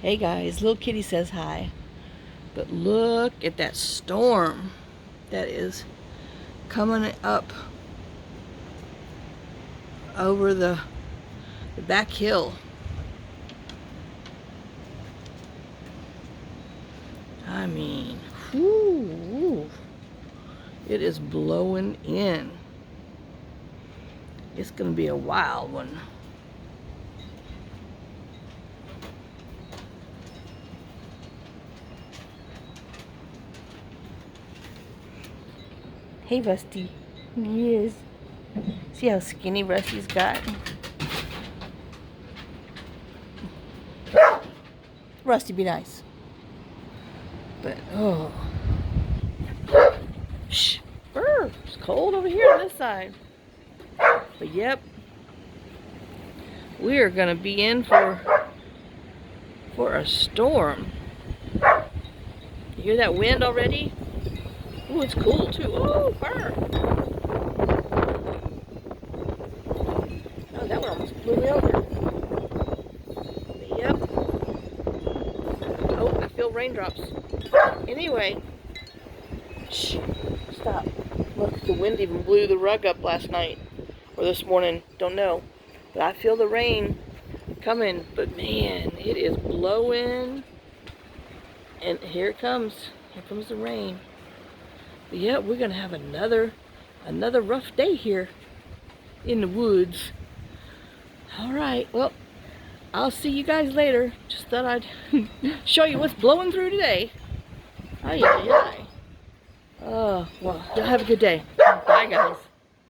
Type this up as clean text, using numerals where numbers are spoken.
Hey guys, little kitty says hi. But look at that storm that is coming up over the back hill. I mean, whoo, it is blowing in. It's gonna be a wild one. Hey Rusty. Yes. See how skinny Rusty's got? Rusty, be nice. But, oh. Shh. Brr, it's cold over here on this side. But yep. We are going to be in for a storm. You hear that wind already? Oh, it's cool too. Oh, fur. Oh, that one almost blew me over. But yep. Oh, I feel raindrops. Anyway. Shh. Stop. Look, the wind even blew the rug up last night. Or this morning. Don't know. But I feel the rain coming. But man, it is blowing. And here it comes. Here comes the rain. But yeah, we're going to have another rough day here in the woods. Alright, well, I'll see you guys later. Just thought I'd show you what's blowing through today. Ay, ay, ay. Oh, well, y'all have a good day. Bye, guys.